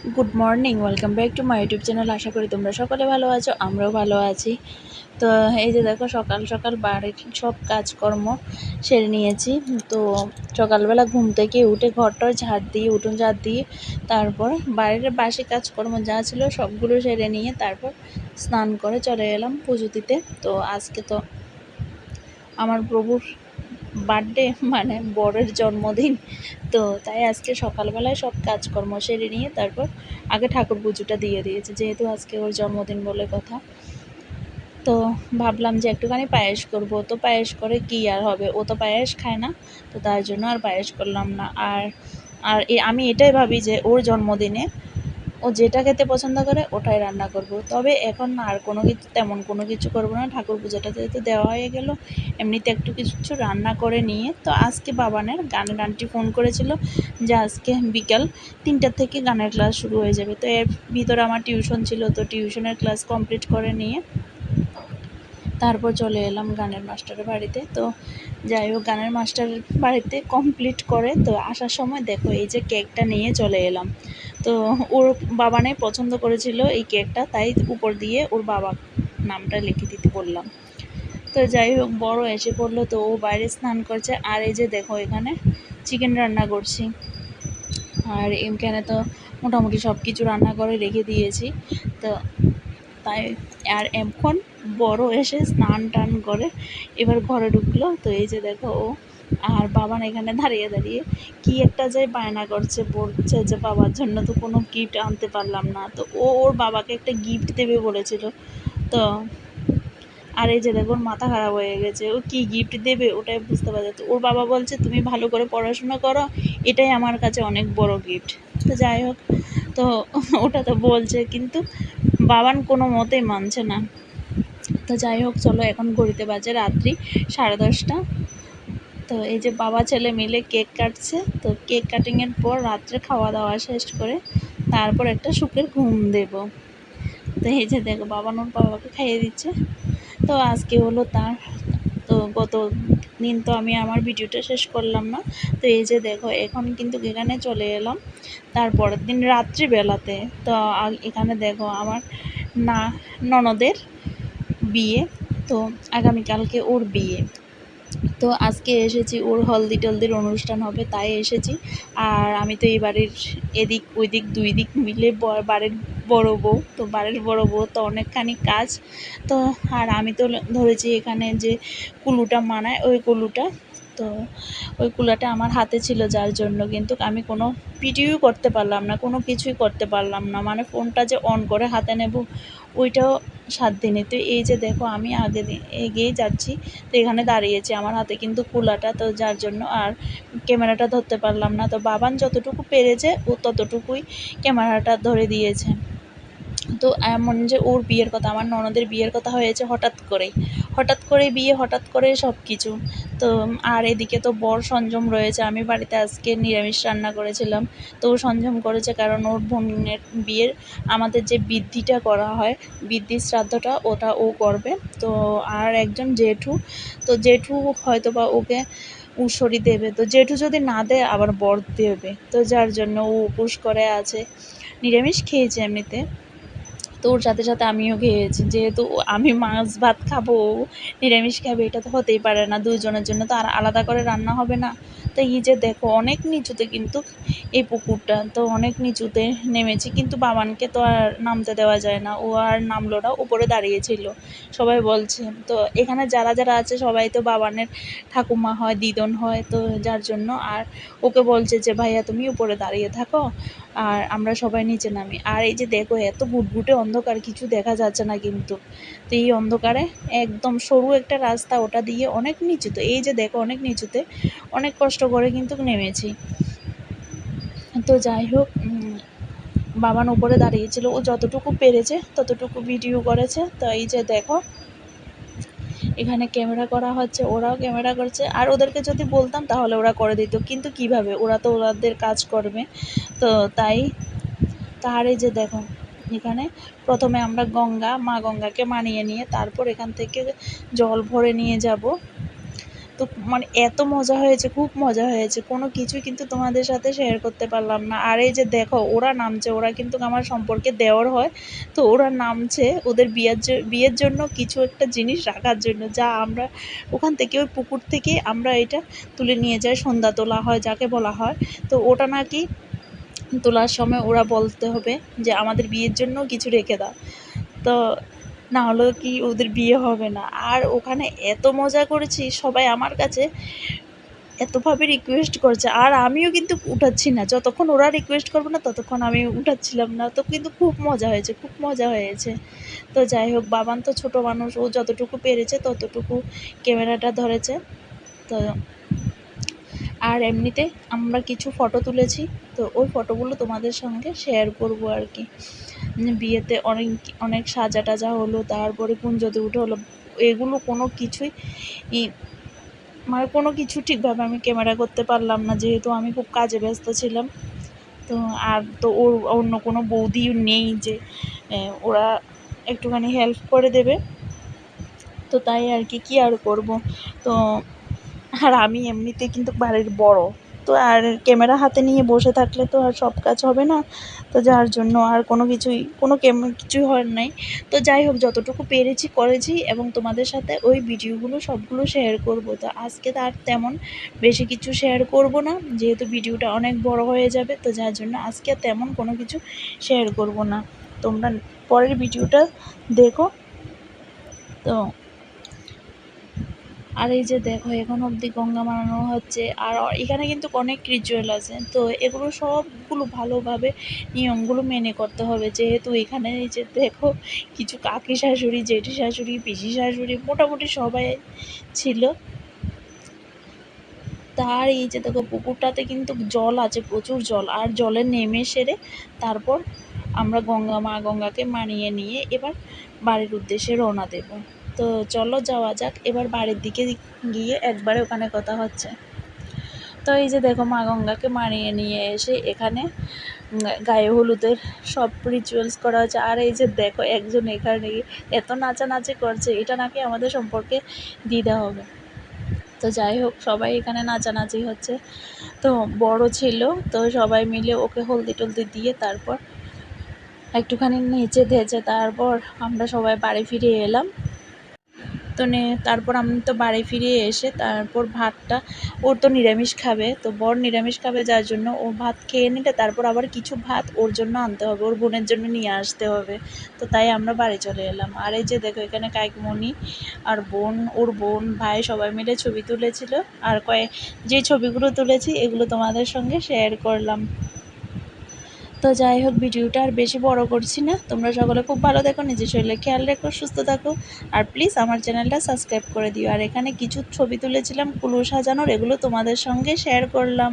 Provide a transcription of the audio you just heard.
Good morning, welcome back to my YouTube channel. আশা করি তোমরা সকলে ভালো আছো, আমরাও ভালো আছি। তো এই যে দেখো, সকাল সকাল বাড়ির সব কাজকর্ম সেরে নিয়েছি। তো সকালবেলা ঘুম থেকে উঠে ঘরটার ঝাড় দিয়ে, উঠোন ঝাড় দিয়ে, তারপর বাড়ির বাসি কাজকর্ম যা ছিল সবগুলো সেরে নিয়ে তারপর স্নান করে চলে এলাম পুজো দিতে। তো আজকে তো আমার প্রভুর বার্থডে, মানে বরের জন্মদিন। তো তাই আজকে সকালবেলায় সব কাজকর্ম সেরে নিয়ে তারপর আগে ঠাকুর পুজোটা দিয়ে দিয়েছে, যেহেতু আজকে ওর জন্মদিন বলে কথা। তো ভাবলাম যে একটুখানি পায়েস করব, তো পায়েস করে কি আর হবে, ও তো পায়েস খায় না, তো তার জন্য আর পায়েস করলাম না। আর আর আমি এটাই ভাবি যে ওর জন্মদিনে ও যেটা খেতে পছন্দ করে ওটাই রান্না করব। তবে এখন আর কোনো কিছু, তেমন কোনো কিছু করব না, ঠাকুর পূজাটা যেহেতু দেওয়া হয়ে গেল, এমনিতে একটু কিছু রান্না করে নিয়ে। তো আজকে বাবানের গানের আন্টি ফোন করেছিল যে আজকে বিকাল 3টা থেকে গানের ক্লাস শুরু হয়ে যাবে। তো এর ভিতরে আমার টিউশন ছিল, তো টিউশনের ক্লাস কমপ্লিট করে নিয়ে তারপর চলে এলাম গানের মাস্টারের বাড়িতে। তো যাই হোক, গানের মাস্টারের বাড়িতে কমপ্লিট করে তো আসার সময় দেখো এই যে কেকটা নিয়ে চলে এলাম। তো ওর বাবানে পছন্দ করেছিল এই কেকটা, তাই উপর দিয়ে ওর বাবা নামটা লিখে দিতে বললাম। তো যাই হোক, বড় এসে পড়লো, তো ও বাইরে স্নান করছে। আর এই যে দেখো, এখানে চিকেন রান্না করছি। আর এখানে তো মোটামুটি সব কিছু রান্না করে রেখে দিয়েছি। তো তাই আর এখন বড় এসে স্নান টান করে এবার ঘরে ঢুকলো। তো এই যে দেখো ও আর বাবান এখানে দাঁড়িয়ে দাঁড়িয়ে কি একটা যে বায়না করছে, বলছে যে বাবার জন্য তো কোনো গিফট আনতে পারলাম না। তো ও ওর বাবাকে একটা গিফট দেবে বলেছিল। তো আর এই যে দেখো, ওর মাথা খারাপ হয়ে গেছে, ও কি গিফট দেবে ওটাই বুঝতে পারছে। তো ওর বাবা বলছে তুমি ভালো করে পড়াশোনা করো, এটাই আমার কাছে অনেক বড় গিফট। তো যাই হোক, তো ওটা তো বলছে, কিন্তু বাবান কোনো মতেই মানছে না। তো যাই হোক, চলো এখন ঘড়িতে বাজে রাত্রি 10:30। তো এই যে বাবা ছেলে মিলে কেক কাটছে। তো কেক কাটিংয়ের পর রাত্রে খাওয়া দাওয়া শেষ করে তারপর একটা সুখের ঘুম দেব। তো এই যে দেখো, বাবা ওর বাবাকে খাইয়ে দিচ্ছে। তো আজকে হলো তার, তো গত দিন তো আমি আমার ভিডিওটা শেষ করলাম না। তো এই যে দেখো, এখন কিন্তু এখানে চলে এলাম তারপরের দিন রাত্রিবেলাতে। তো এখানে দেখো আমার না ননদের বিয়ে, তো আগামীকালকে ওর বিয়ে। তো আজকে এসেছি, ওর হলদি টলদির অনুষ্ঠান হবে তাই এসেছি। আর আমি তো এই বাড়ির এদিক ওইদিক দুই দিক মিলে বাড়ির বড় বউ, তো বাড়ির বড় বউ তো অনেকখানি কাজ। তো আর আমি তো ধরেছি এখানে যে কুলুটা মানায়, ওই কুলুটা। তো ওই কুলাটা আমার হাতে ছিল, যার জন্য কিন্তু আমি কোনো ভিডিও করতে পারলাম না, কোনো কিছুই করতে পারলাম না, মানে ফোনটা যে অন করে হাতে নেব ওইটাও সাধ্য নেই। তো এই যে দেখো, আমি এগিয়ে যাচ্ছি, তো এখানে দাঁড়িয়েছি, আমার হাতে কিন্তু কুলাটা, তো যার জন্য আর ক্যামেরাটা ধরতে পারলাম না। তো বাবান যতটুকু পেরেছে ও ততটুকুই ক্যামেরাটা ধরে দিয়েছে। তো এমন যে ওর বিয়ের কথা, আমার ননদের বিয়ের কথা হয়েছে হঠাৎ করে বিয়ে, হঠাৎ করে সব কিছু। তো আর এদিকে তো বর সংযম রয়েছে, আমি বাড়িতে আজকে নিরামিষ রান্না করেছিলাম। তো ও সংযম করেছে, কারণ ওর বোনের বিয়ের আমাদের যে বৃদ্ধিটা করা হয়, বৃদ্ধির শ্রাদ্ধটা ওটা ও করবে। তো আর একজন জেঠু, তো জেঠু হয়তো বা ওকে উসরি দেবে, তো জেঠু যদি না দেয় আবার বর দেবে, তো যার জন্য ও উপোস করে আছে। নিরামিষ খেয়েছে এমনিতে, তো ওর সাথে সাথে আমিও খেয়েছি, যেহেতু আমি মাছ ভাত খাবো, ও নিরামিষ খাবে, এটা তো হতেই পারে না, দুজনের জন্য তো আর আলাদা করে রান্না হবে না। তো এই যে দেখো, অনেক নিচুতে কিন্তু এই পুকুরটা, তো অনেক নিচুতে নেমেছি, কিন্তু বাবানকে তো আর নামতে দেওয়া যায় না, ও আর নামলো না, উপরে দাঁড়িয়েছিল। সবাই বলছে, তো এখানে যারা যারা আছে সবাই তো বাবানের ঠাকুমা হয়, দিদন হয়, তো যার জন্য আর ওকে বলছে যে ভাইয়া তুমি উপরে দাঁড়িয়ে থাকো আর আমরা সবাই নিচে নামি। আর এই যে দেখো, এত ঘুটঘুটে অন্ধকার, কিছু দেখা যাচ্ছে না কিন্তু। তো এই অন্ধকারে একদম সরু একটা রাস্তা, ওটা দিয়ে অনেক নিচুতে, এই যে দেখো অনেক নিচুতে, অনেক কষ্ট করে কিন্তু নেমেছি। তো যাই হোক, বাবান উপরে দাঁড়িয়েছিল, ও যতটুকু পেরেছে ততটুকু ভিডিও করেছে। তো এই যে দেখো, এখানে ক্যামেরা করা হচ্ছে, ওরাও ক্যামেরা করছে। আর ওদেরকে যদি বলতাম তাহলে ওরা করে দিত, কিন্তু কিভাবে, ওরা তো ওদের কাজ করবে। তো তাই, তার এই যে দেখো, এখানে প্রথমে আমরা মা গঙ্গাকে মানিয়ে নিয়ে তারপর এখান থেকে জল ভরে নিয়ে যাব তো মানে এত মজা হয়েছে, খুব মজা হয়েছে, কোনো কিছুই কিন্তু তোমাদের সাথে শেয়ার করতে পারলাম না। আর এই যে দেখো ওরা নামছে, ওরা কিন্তু আমার সম্পর্কে দেওর হয়। তো ওরা নামছে ওদের বিয়ের জন্য কিছু একটা জিনিস রাখার জন্য, যা আমরা ওখান থেকে ওই পুকুর থেকে আমরা এটা তুলে নিয়ে যাই, সন্ধ্যা তোলা হয় যাকে বলা হয়। তো ওটা নাকি তোলার সময় ওরা বলতে হবে যে আমাদের বিয়ের জন্য কিছু রেখে দাও, তো না হলে কি ওদের বিয়ে হবে না। আর ওখানে এত মজা করেছি, সবাই আমার কাছে এতভাবে রিকোয়েস্ট করছে, আর আমিও কিন্তু উঠাচ্ছি না, যতক্ষণ ওরা রিকোয়েস্ট করবে না ততক্ষণ আমি উঠাচ্ছিলাম না। তো কিন্তু খুব মজা হয়েছে, খুব মজা হয়েছে। তো যাই হোক, বাবান তো ছোট মানুষ, ও যতটুকু পেরেছে ততটুকু ক্যামেরাটা ধরেছে। তো আর এমনিতে আমরা কিছু ফটো তুলেছি, তো ওই ফটোগুলো তোমাদের সঙ্গে শেয়ার করব আর কি। বিয়েতে অনেক অনেক সাজা টাজা হলো, তারপরে কুঞ্জতে উঠে হলো, এগুলো কোনো কিছুই মানে কোনো কিছু ঠিকভাবে আমি ক্যামেরা করতে পারলাম না, যেহেতু আমি খুব কাজে ব্যস্ত ছিলাম। তো আর তো ওর অন্য কোনো বৌদিও নেই যে ওরা একটুখানি হেল্প করে দেবে, তো তাই আর কি, কী আর করব। তো আর আমি এমনিতে কিন্তু বাড়ির বড়, তো আর ক্যামেরা হাতে নিয়ে বসে থাকলে তো আর সব কাজ হবে না। তো যার জন্য আর কিছুই হওয়ার নাই। তো যাই হোক, যতটুকু পেরেছি করেছি, এবং তোমাদের সাথে ওই ভিডিওগুলো সবগুলো শেয়ার করব। তো আজকে তো আর তেমন বেশি কিছু শেয়ার করব না, যেহেতু ভিডিওটা অনেক বড় হয়ে যাবে, তো যার জন্য আজকে তেমন কোনো কিছু শেয়ার করব না। তোমরা পরের ভিডিওটা দেখো। তো আর এই যে দেখো, এখন অবধি গঙ্গা মানানো হচ্ছে, আর এখানে কিন্তু অনেক রিচুয়াল আছে, তো এগুলো সবগুলো ভালোভাবে নিয়মগুলো মেনে করতে হবে, যেহেতু এখানে এই যে দেখো কিছু কাকি শাশুড়ি, জেঠি শাশুড়ি, পিসি শাশুড়ি, মোটামুটি সবাই ছিল। তার এই যে দেখো পুকুরটাতে কিন্তু জল আছে, প্রচুর জল, আর জলে নেমে সেরে তারপর আমরা গঙ্গাকে মানিয়ে নিয়ে এবার বাড়ির উদ্দেশ্যে রওনা দেব। তো চলো যাওয়া যাক, এবার বাড়ির দিকে গিয়ে একবারে ওখানে কথা হচ্ছে। তো এই যে দেখো, মা গঙ্গাকে মানিয়ে নিয়ে এসে এখানে গায়ে হলুদের সব রিচুয়ালস করা হচ্ছে। আর এই যে দেখো, একজন এখানে এত নাচানাচি করছে, এটা নাকি আমাদের সম্পর্কে দিদা হবে। তো যাই হোক, সবাই এখানে নাচানাচি হচ্ছে। তো বড় ছিল, তো সবাই মিলে ওকে হলদি টলদি দিয়ে তারপর একটুখানি নেচে ধেচে তারপর আমরা সবাই বাড়ি ফিরে এলাম। তো তারপর আমি তো বাড়ি ফিরে এসে তারপর ভাতটা, ওর তো নিরামিষ খাবে, তো বর নিরামিষ খাবে, যার জন্য ও ভাত খেয়ে নিলে তারপর আবার কিছু ভাত ওর জন্য আনতে হবে, ওর বোনের জন্য নিয়ে আসতে হবে। তো তাই আমরা বাড়ি চলে এলাম। আর এই যে দেখো, এখানে কাকিমণি আর বোন, ওর বোন, ভাই সবাই মিলে ছবি তুলেছিল, আর যে ছবিগুলো তুলেছি এগুলো তোমাদের সঙ্গে শেয়ার করলাম। তো যাই হোক, ভিডিওটা আর বেশি বড় করছি না। তোমরা সকলে খুব ভালো দেখো, নিজের শরীরে খেয়াল রেখো, সুস্থ থাকো, আর প্লিজ আমার চ্যানেলটা সাবস্ক্রাইব করে দিও। আর এখানে কিছু ছবি তুলেছিলাম কুলো সাজানোর, এগুলো তোমাদের সঙ্গে শেয়ার করলাম।